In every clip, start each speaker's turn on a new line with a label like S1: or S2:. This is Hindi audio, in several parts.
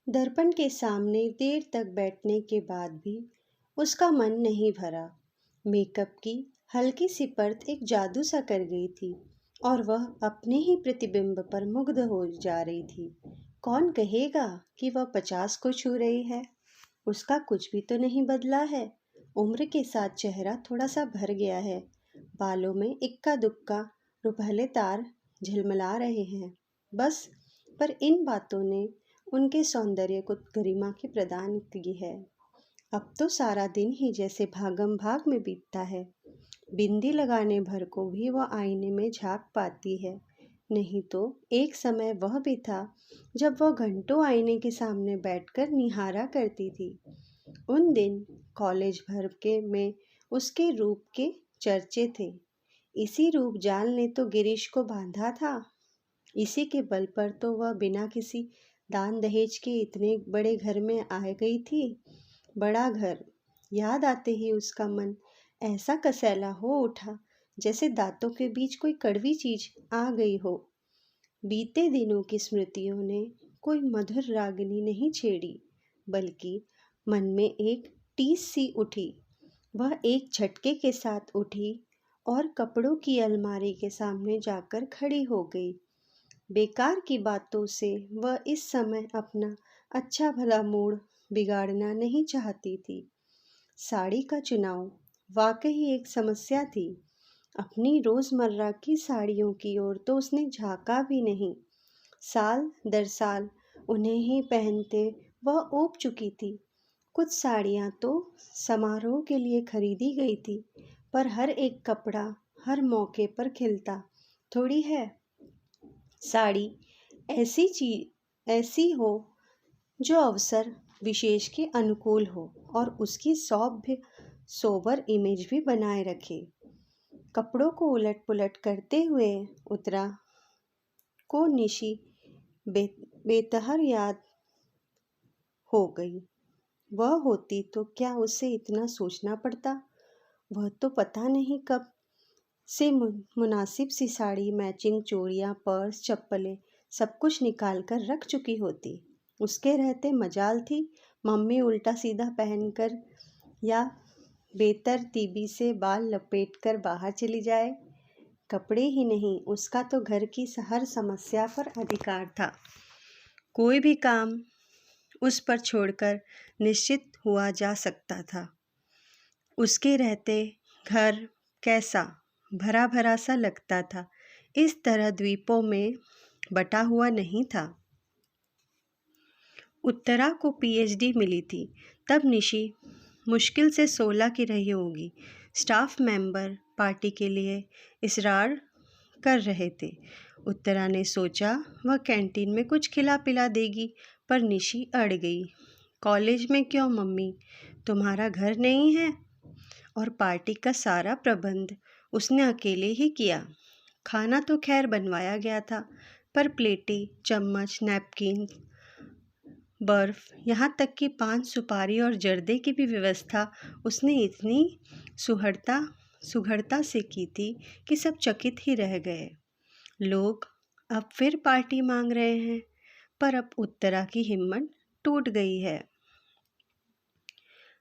S1: दर्पण के सामने देर तक बैठने के बाद भी उसका मन नहीं भरा। मेकअप की हल्की सी परत एक जादू सा कर गई थी और वह अपने ही प्रतिबिंब पर मुग्ध हो जा रही थी। कौन कहेगा कि वह 50 को छू रही है? उसका कुछ भी तो नहीं बदला है। उम्र के साथ चेहरा थोड़ा सा भर गया है। बालों में इक्का दुक्का रुपहले तार झिलमिला रहे हैं। बस, पर इन बातों ने उनके सौंदर्य को गरिमा की प्रदान की है। अब तो सारा दिन ही जैसे भागम भाग में बीतता है। बिंदी लगाने भर को भी वह आईने में झांक पाती है। नहीं तो एक समय वह भी था जब वह घंटों आईने के सामने बैठकर निहारा करती थी। उन दिन कॉलेज भर के में उसके रूप के चर्चे थे। इसी रूप जाल ने तो गिरीश को बांधा था। इसी के बल पर तो वह बिना किसी दान दहेज के इतने बड़े घर में आ गई थी। बड़ा घर याद आते ही उसका मन ऐसा कसैला हो उठा जैसे दांतों के बीच कोई कड़वी चीज आ गई हो। बीते दिनों की स्मृतियों ने कोई मधुर रागनी नहीं छेड़ी, बल्कि मन में एक टीस सी उठी। वह एक झटके के साथ उठी और कपड़ों की अलमारी के सामने जाकर खड़ी हो गई। बेकार की बातों से वह इस समय अपना अच्छा भला मूड बिगाड़ना नहीं चाहती थी। साड़ी का चुनाव वाकई एक समस्या थी। अपनी रोज़मर्रा की साड़ियों की ओर तो उसने झांका भी नहीं। साल दर साल उन्हें ही पहनते वह ऊब चुकी थी। कुछ साड़ियाँ तो समारोह के लिए खरीदी गई थी, पर हर एक कपड़ा हर मौके पर खिलता थोड़ी है। साड़ी ऐसी हो जो अवसर विशेष के अनुकूल हो और उसकी सौभ्य सोबर इमेज भी बनाए रखे। कपड़ों को उलट पुलट करते हुए उत्तरा को निशी बेतहर याद हो गई। वह होती तो क्या उसे इतना सोचना पड़ता? वह तो पता नहीं कब से मुनासिब सी साड़ी, मैचिंग चूड़ियाँ, पर्स, चप्पलें सब कुछ निकाल कर रख चुकी होती। उसके रहते मजाल थी मम्मी उल्टा सीधा पहनकर या बेतरतीबी से बाल लपेटकर बाहर चली जाए। कपड़े ही नहीं, उसका तो घर की हर समस्या पर अधिकार था। कोई भी काम उस पर छोड़कर निश्चित हुआ जा सकता था। उसके रहते घर कैसा भरा भरा सा लगता था, इस तरह द्वीपों में बटा हुआ नहीं था। उत्तरा को पीएचडी मिली थी तब निशी मुश्किल से 16 की रही होगी। स्टाफ मेंबर पार्टी के लिए इसरार कर रहे थे। उत्तरा ने सोचा वह कैंटीन में कुछ खिला पिला देगी, पर निशी अड़ गई। कॉलेज में क्यों मम्मी, तुम्हारा घर नहीं है? और पार्टी का सारा प्रबंध उसने अकेले ही किया। खाना तो खैर बनवाया गया था, पर प्लेटें, चम्मच, नैपकिन, बर्फ, यहाँ तक कि पान सुपारी और जर्दे की भी व्यवस्था उसने इतनी सुघड़ता से की थी कि सब चकित ही रह गए। लोग अब फिर पार्टी मांग रहे हैं, पर अब उत्तरा की हिम्मत टूट गई है।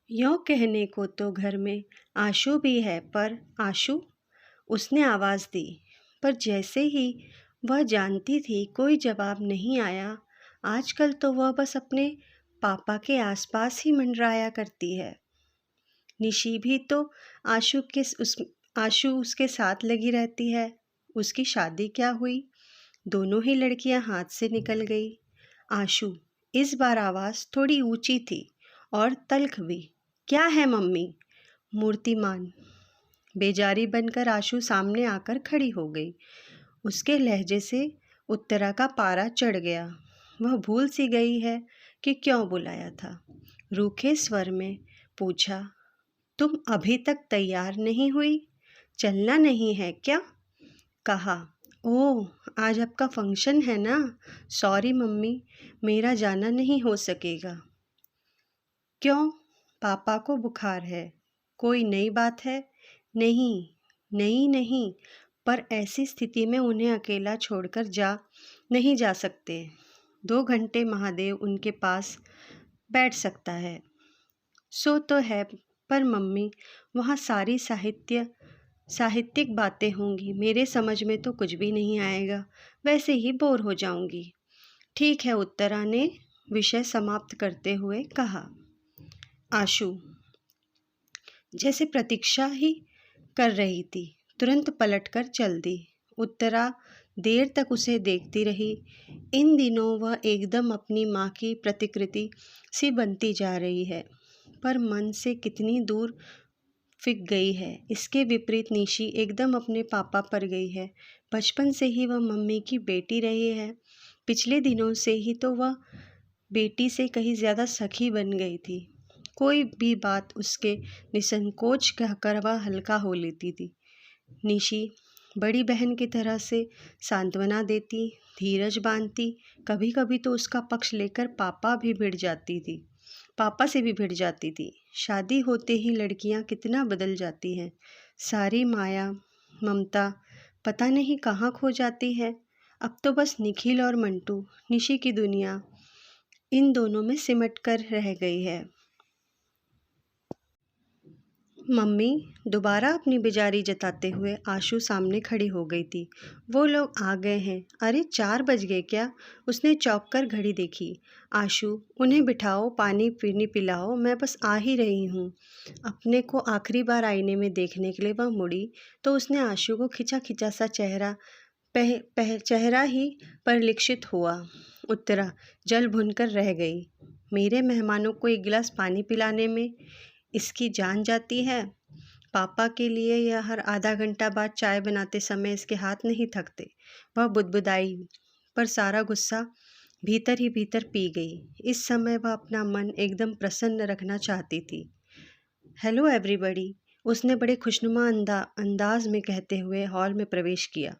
S1: यों कहने को तो घर में आशु भी है, पर आशु, उसने आवाज़ दी, पर जैसे ही वह जानती थी कोई जवाब नहीं आया। आजकल तो वह बस अपने पापा के आसपास ही मंडराया करती है। निशी भी तो आशु उसके साथ लगी रहती है। उसकी शादी क्या हुई? दोनों ही लड़कियां हाथ से निकल गई। आशु, इस बार आवाज़ थोड़ी ऊंची थी और तल्ख भी। क्या है मम्मी? मूर्तिमान बेजारी बनकर आशु सामने आकर खड़ी हो गई। उसके लहजे से उत्तरा का पारा चढ़ गया। वह भूल सी गई है कि क्यों बुलाया था। रूखे स्वर में पूछा, तुम अभी तक तैयार नहीं हुई? चलना नहीं है क्या? कहा, ओह, आज आपका फंक्शन है ना? सॉरी मम्मी, मेरा जाना नहीं हो सकेगा। क्यों? पापा को बुखार है? कोई नई बात है? नहीं, पर ऐसी स्थिति में उन्हें अकेला छोड़कर नहीं जा सकते। 2 घंटे महादेव उनके पास बैठ सकता है। सो तो है, पर मम्मी वहाँ सारी साहित्यिक बातें होंगी, मेरे समझ में तो कुछ भी नहीं आएगा, वैसे ही बोर हो जाऊंगी। ठीक है, उत्तरा ने विषय समाप्त करते हुए कहा। आशु जैसे प्रतीक्षा ही कर रही थी, तुरंत पलटकर चल दी। उत्तरा देर तक उसे देखती रही। इन दिनों वह एकदम अपनी माँ की प्रतिकृति सी बनती जा रही है, पर मन से कितनी दूर फिक गई है। इसके विपरीत निशी एकदम अपने पापा पर गई है। बचपन से ही वह मम्मी की बेटी रही है। पिछले दिनों से ही तो वह बेटी से कहीं ज़्यादा सखी बन गई थी। कोई भी बात उसके निसंकोच कहकर वह हल्का हो लेती थी। निशी बड़ी बहन की तरह से सांत्वना देती, धीरज बांधती, कभी कभी तो उसका पक्ष लेकर पापा से भी भिड़ जाती थी। शादी होते ही लड़कियां कितना बदल जाती हैं। सारी माया ममता पता नहीं कहाँ खो जाती है। अब तो बस निखिल और मंटू, निशी की दुनिया इन दोनों में सिमट कर रह गई है। मम्मी दोबारा अपनी बेजारी जताते हुए आशु सामने खड़ी हो गई थी। वो लोग आ गए हैं। अरे 4 बज गए क्या? उसने चौंक कर घड़ी देखी। आशु उन्हें बिठाओ, पानी पीनी पिलाओ, मैं बस आ ही रही हूँ। अपने को आखिरी बार आईने में देखने के लिए वह मुड़ी तो उसने आशु को खिंचा खिंचा सा चेहरा ही परिलक्षित हुआ। उत्तरा जल भुनकर रह गई। मेरे मेहमानों को 1 गिलास पानी पिलाने में इसकी जान जाती है। पापा के लिए यह हर आधा घंटा बाद चाय बनाते समय इसके हाथ नहीं थकते। वह बुदबुदाई, पर सारा गुस्सा भीतर ही भीतर पी गई। इस समय वह अपना मन एकदम प्रसन्न रखना चाहती थी। हेलो एवरीबॉडी, उसने बड़े खुशनुमा अंदाज में कहते हुए हॉल में प्रवेश किया।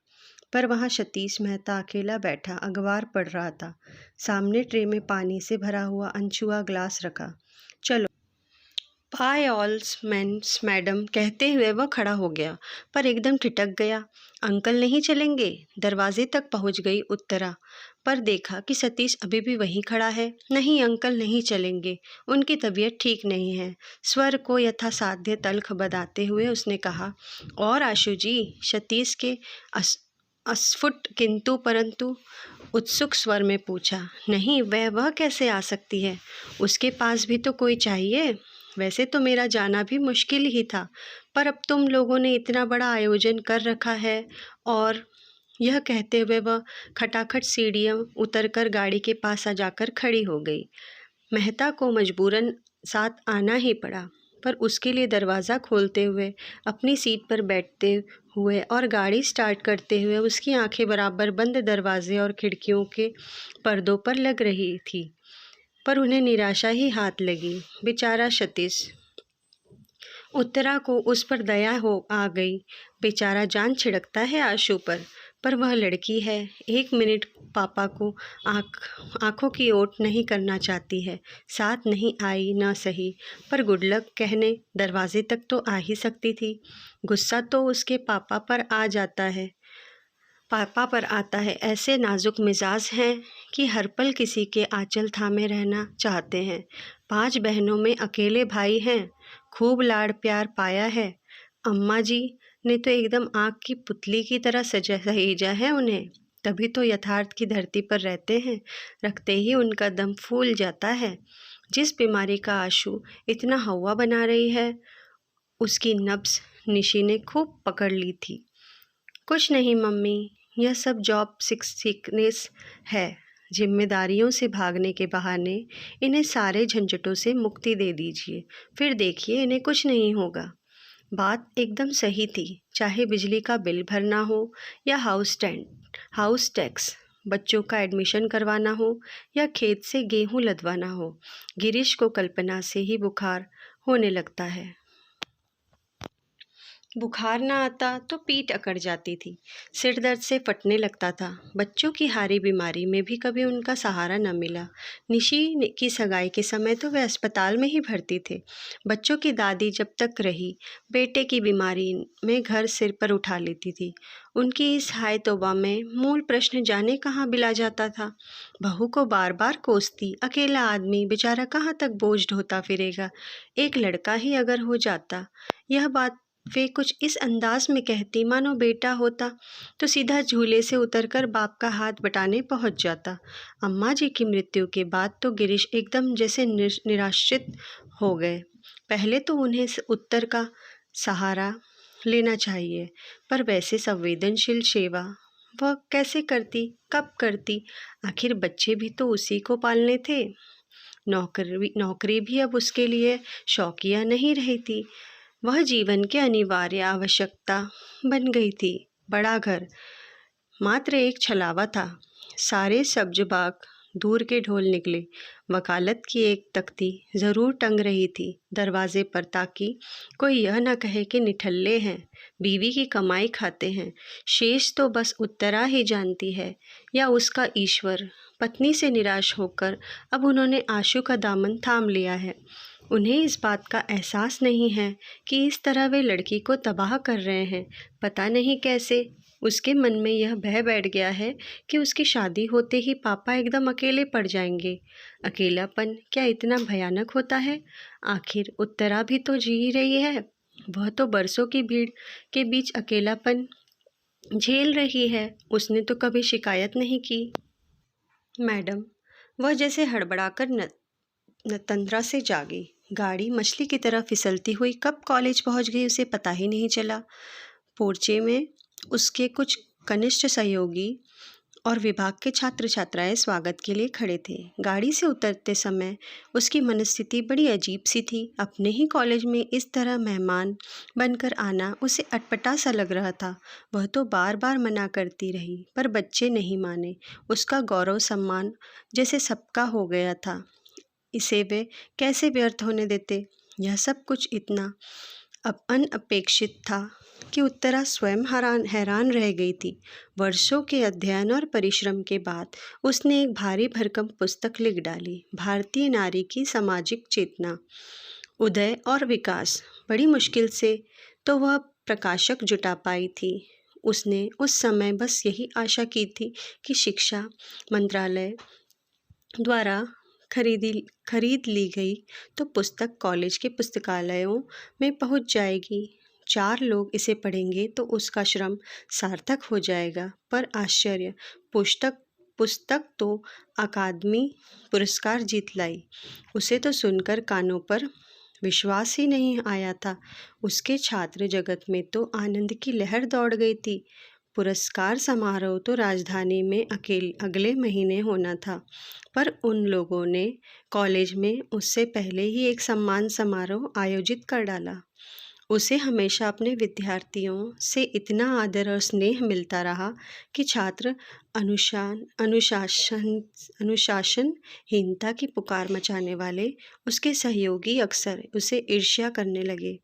S1: पर वहाँ सतीश मेहता अकेला बैठा अखबार पढ़ रहा था। सामने ट्रे में पानी से भरा हुआ अनछुआ ग्लास रखा। चलो बाय ऑल मीन्स मैडम कहते हुए वह खड़ा हो गया, पर एकदम ठिठक गया। अंकल नहीं चलेंगे? दरवाजे तक पहुंच गई उत्तरा, पर देखा कि सतीश अभी भी वहीं खड़ा है। नहीं अंकल नहीं चलेंगे, उनकी तबीयत ठीक नहीं है, स्वर को यथासाध्य तल्ख बताते हुए उसने कहा। और आशु जी? सतीश के अस्फुट किंतु परंतु उत्सुक स्वर में पूछा। नहीं, वह कैसे आ सकती है? उसके पास भी तो कोई चाहिए। वैसे तो मेरा जाना भी मुश्किल ही था, पर अब तुम लोगों ने इतना बड़ा आयोजन कर रखा है। और यह कहते हुए वह खटाखट सीढ़ियाँ उतरकर गाड़ी के पास आ जाकर खड़ी हो गई। मेहता को मजबूरन साथ आना ही पड़ा, पर उसके लिए दरवाज़ा खोलते हुए, अपनी सीट पर बैठते हुए और गाड़ी स्टार्ट करते हुए उसकी आंखें बराबर बंद दरवाजे और खिड़कियों के पर्दों पर लग रही थी, पर उन्हें निराशा ही हाथ लगी। बेचारा सतीश। उत्तरा को उस पर दया हो आ गई। बेचारा जान छिड़कता है आशु पर वह लड़की है। 1 मिनट पापा को आंखों की ओट नहीं करना चाहती है। साथ नहीं आई न सही, पर गुड लक कहने दरवाजे तक तो आ ही सकती थी। गुस्सा तो उसके पापा पर आता है। ऐसे नाजुक मिजाज हैं कि हर पल किसी के आंचल थामे रहना चाहते हैं। 5 बहनों में अकेले भाई हैं, खूब लाड़ प्यार पाया है। अम्मा जी ने तो एकदम आँख की पुतली की तरह सहेजा है उन्हें, तभी तो यथार्थ की धरती पर रखते ही उनका दम फूल जाता है। जिस बीमारी का आशु इतना हवा बना रही है, उसकी नब्ज निशी ने खूब पकड़ ली थी। कुछ नहीं मम्मी, यह सब जॉब सिकनेस है। जिम्मेदारियों से भागने के बहाने इन्हें सारे झंझटों से मुक्ति दे दीजिए, फिर देखिए इन्हें कुछ नहीं होगा। बात एकदम सही थी। चाहे बिजली का बिल भरना हो या हाउस टैक्स, बच्चों का एडमिशन करवाना हो या खेत से गेहूं लदवाना हो, गिरीश को कल्पना से ही बुखार होने लगता है। बुखार ना आता तो पीठ अकड़ जाती थी, सिर दर्द से फटने लगता था। बच्चों की हारी बीमारी में भी कभी उनका सहारा न मिला। की सगाई के समय तो वे अस्पताल में ही भर्ती थे। बच्चों की दादी जब तक रही, बेटे की बीमारी में घर सिर पर उठा लेती थी। उनकी इस हाय तौबा में मूल प्रश्न जाने कहाँ बिला जाता था। बहू को बार बार कोसती, अकेला आदमी बेचारा कहाँ तक बोझ ढोता फिरेगा। एक लड़का ही अगर हो जाता। यह बात वे कुछ इस अंदाज में कहती मानो बेटा होता तो सीधा झूले से उतरकर बाप का हाथ बटाने पहुंच जाता। अम्मा जी की मृत्यु के बाद तो गिरीश एकदम जैसे निराश्रित हो गए। पहले तो उन्हें उत्तर का सहारा लेना चाहिए, पर वैसे संवेदनशील सेवा वह कैसे करती, कब करती? आखिर बच्चे भी तो उसी को पालने थे। नौकरी भी अब उसके लिए शौकिया नहीं रही थी, वह जीवन की अनिवार्य आवश्यकता बन गई थी। बड़ा घर मात्र एक छलावा था। सारे सब्ज बाग दूर के ढोल निकले। वकालत की एक तख्ती ज़रूर टंग रही थी दरवाजे पर, ताकि कोई यह न कहे कि निठल्ले हैं, बीवी की कमाई खाते हैं। शेष तो बस उत्तरा ही जानती है या उसका ईश्वर। पत्नी से निराश होकर अब उन्होंने आशु का दामन थाम लिया है। उन्हें इस बात का एहसास नहीं है कि इस तरह वे लड़की को तबाह कर रहे हैं। पता नहीं कैसे उसके मन में यह भय बैठ गया है कि उसकी शादी होते ही पापा एकदम अकेले पड़ जाएंगे। अकेलापन क्या इतना भयानक होता है? आखिर उत्तरा भी तो जी ही रही है। वह तो बरसों की भीड़ के बीच अकेलापन झेल रही है। उसने तो कभी शिकायत नहीं की। मैडम, वह जैसे हड़बड़ाकर तंद्रा से जागी। गाड़ी मछली की तरह फिसलती हुई कब कॉलेज पहुंच गई उसे पता ही नहीं चला। पोर्चे में उसके कुछ कनिष्ठ सहयोगी और विभाग के छात्र छात्राएं स्वागत के लिए खड़े थे। गाड़ी से उतरते समय उसकी मनस्थिति बड़ी अजीब सी थी। अपने ही कॉलेज में इस तरह मेहमान बनकर आना उसे अटपटा सा लग रहा था। वह तो बार बार मना करती रही, पर बच्चे नहीं माने। उसका गौरव सम्मान जैसे सबका हो गया था, इसे वे कैसे व्यर्थ होने देते? यह सब कुछ इतना अब अनअपेक्षित था कि उत्तरा स्वयं हैरान रह गई थी। वर्षों के अध्ययन और परिश्रम के बाद उसने एक भारी भरकम पुस्तक लिख डाली, भारतीय नारी की सामाजिक चेतना, उदय और विकास। बड़ी मुश्किल से तो वह प्रकाशक जुटा पाई थी। उसने उस समय बस यही आशा की थी कि शिक्षा मंत्रालय द्वारा खरीद ली गई तो पुस्तक कॉलेज के पुस्तकालयों में पहुंच जाएगी। 4 लोग इसे पढ़ेंगे तो उसका श्रम सार्थक हो जाएगा। पर आश्चर्य, पुस्तक तो अकादमी पुरस्कार जीत लाई। उसे तो सुनकर कानों पर विश्वास ही नहीं आया था। उसके छात्र जगत में तो आनंद की लहर दौड़ गई थी। पुरस्कार समारोह तो राजधानी में अगले महीने होना था, पर उन लोगों ने कॉलेज में उससे पहले ही एक सम्मान समारोह आयोजित कर डाला। उसे हमेशा अपने विद्यार्थियों से इतना आदर और स्नेह मिलता रहा कि छात्र अनुशासनहीनता की पुकार मचाने वाले उसके सहयोगी अक्सर उसे ईर्ष्या करने लगे।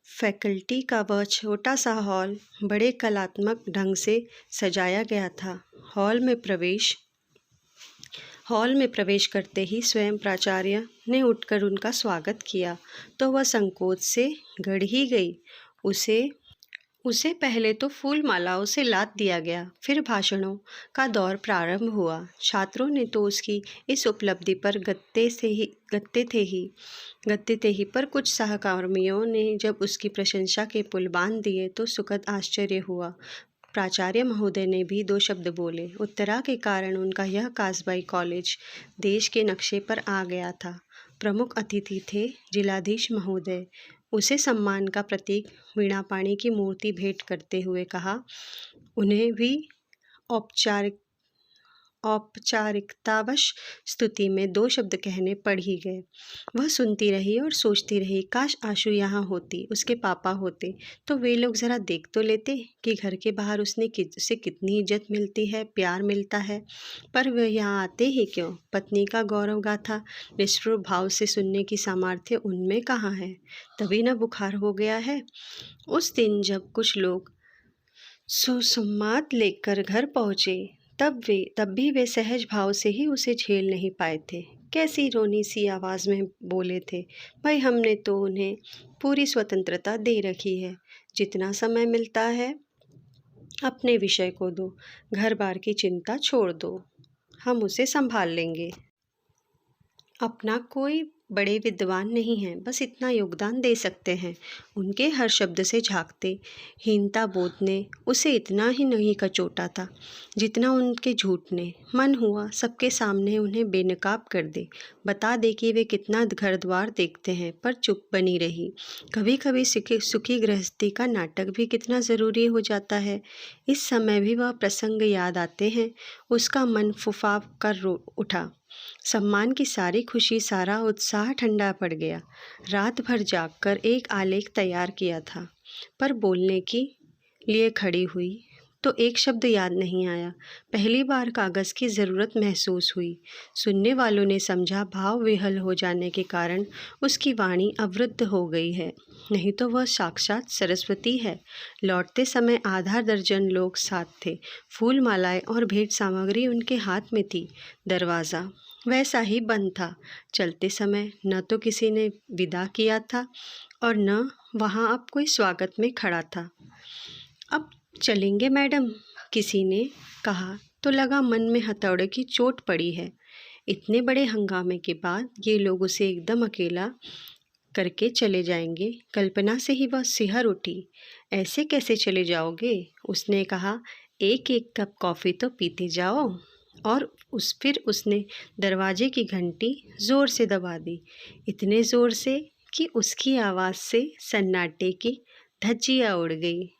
S1: फैकल्टी का वह छोटा सा हॉल बड़े कलात्मक ढंग से सजाया गया था। हॉल में प्रवेश करते ही स्वयं प्राचार्य ने उठकर उनका स्वागत किया तो वह संकोच से गड़ ही गई। उसे पहले तो फूल मालाओं से लाद दिया गया, फिर भाषणों का दौर प्रारंभ हुआ। छात्रों ने तो उसकी इस उपलब्धि पर गत्ते थे ही, पर कुछ सहकर्मियों ने जब उसकी प्रशंसा के पुल बांध दिए तो सुखद आश्चर्य हुआ। प्राचार्य महोदय ने भी 2 शब्द बोले। उत्तरा के कारण उनका यह कासबाई कॉलेज देश के नक्शे पर आ गया था। प्रमुख अतिथि थे जिलाधीश महोदय। उसे सम्मान का प्रतीक वीणापाणी की मूर्ति भेंट करते हुए कहा, उन्हें भी औपचारिकतावश स्तुति में 2 शब्द कहने पड़ ही गए। वह सुनती रही और सोचती रही, काश आशु यहाँ होती, उसके पापा होते तो वे लोग ज़रा देख तो लेते कि घर के बाहर उसे कितनी इज्जत मिलती है, प्यार मिलता है। पर वे यहाँ आते ही क्यों? पत्नी का गौरव गाथा निष्ठुर भाव से सुनने की सामर्थ्य उनमें कहाँ है? तभी न बुखार हो गया है। उस दिन जब कुछ लोग सुसंवाद लेकर घर पहुँचे, तब भी वे सहज भाव से ही उसे झेल नहीं पाए थे। कैसी रोनी सी आवाज़ में बोले थे, भाई हमने तो उन्हें पूरी स्वतंत्रता दे रखी है, जितना समय मिलता है अपने विषय को दो, घर बार की चिंता छोड़ दो, हम उसे संभाल लेंगे। अपना कोई बड़े विद्वान नहीं हैं, बस इतना योगदान दे सकते हैं। उनके हर शब्द से झांकते हीनता बोध ने उसे इतना ही नहीं कचोटा था जितना उनके झूठ ने। मन हुआ सबके सामने उन्हें बेनकाब कर दे, बता दे कि वे कितना घर द्वार देखते हैं, पर चुप बनी रही। कभी कभी सुखी गृहस्थी का नाटक भी कितना ज़रूरी हो जाता है। इस समय भी वह प्रसंग याद आते हैं, उसका मन फुफाव कर रो उठा। सम्मान की सारी खुशी, सारा उत्साह ठंडा पड़ गया। रात भर जागकर एक आलेख तैयार किया था, पर बोलने के लिए खड़ी हुई तो एक शब्द याद नहीं आया। पहली बार कागज़ की ज़रूरत महसूस हुई। सुनने वालों ने समझा भाव विहल हो जाने के कारण उसकी वाणी अवरुद्ध हो गई है, नहीं तो वह साक्षात सरस्वती है। लौटते समय आधा दर्जन लोग साथ थे। फूल मालाएं और भेंट सामग्री उनके हाथ में थी। दरवाज़ा वैसा ही बंद था। चलते समय न तो किसी ने विदा किया था और न वहाँ अब कोई स्वागत में खड़ा था। अब चलेंगे मैडम, किसी ने कहा तो लगा मन में हथौड़े की चोट पड़ी है। इतने बड़े हंगामे के बाद ये लोग उसे एकदम अकेला करके चले जाएंगे, कल्पना से ही वह सिहर उठी। ऐसे कैसे चले जाओगे? उसने कहा, एक एक कप कॉफ़ी तो पीते जाओ। और फिर उसने दरवाजे की घंटी ज़ोर से दबा दी, इतने ज़ोर से कि उसकी आवाज़ से सन्नाटे की धज्जियाँ उड़ गई।